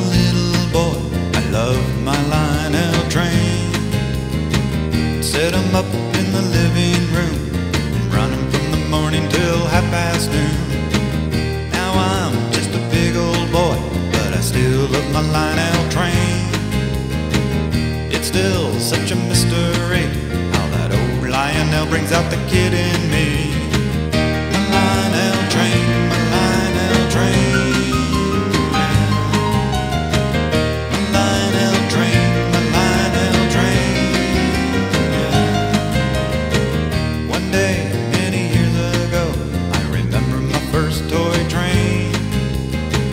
a little boy, I loved my Lionel train. Set him up in the living room and run him from the morning till noon. Now I'm just a big old boy, but I still love my Lionel train. It's still such a mystery how that old Lionel brings out the kid in me. My Lionel train, my Lionel train. My Lionel train, my Lionel train. One day, many years ago, I remember my first toy train.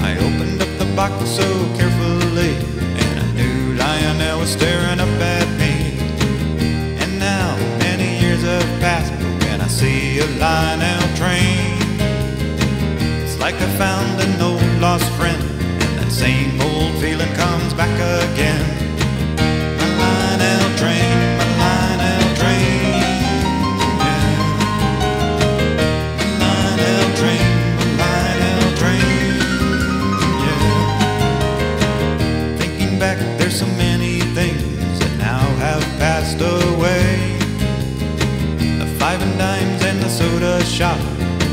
I opened up the box so carefully, and I knew Lionel was staring up at me. And now, many years have passed, but when I see a Lionel train, it's like I found an old lost friend, and that same old feeling comes back again. My Lionel train, my Lionel train, yeah. My Lionel train, my Lionel train, yeah. Thinking back, there's so many things that now have passed away. The 5 and dimes and the soda shop,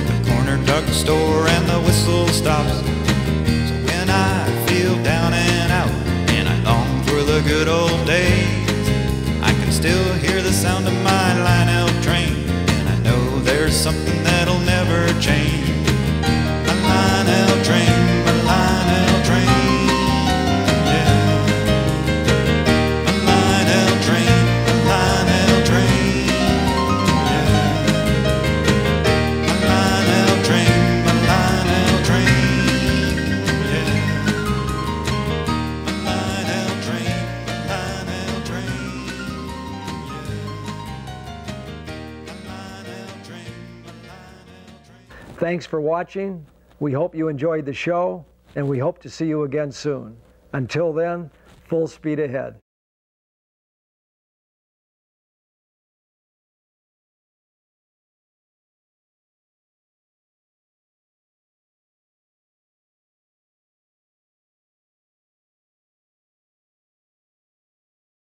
the corner drugstore and the whistle stops. So when I feel down and out and I long for the good old days, I can still hear the sound of my Lionel train, and I know there's something that'll never change. My Lionel train, my Lionel train, yeah. My Lionel train, my Lionel train, yeah. My Lionel train, my Lionel train, yeah. My Lionel train, my Lionel train, yeah. My Lionel train, my Lionel train. Thanks for watching. We hope you enjoyed the show, and we hope to see you again soon. Until then, full speed ahead.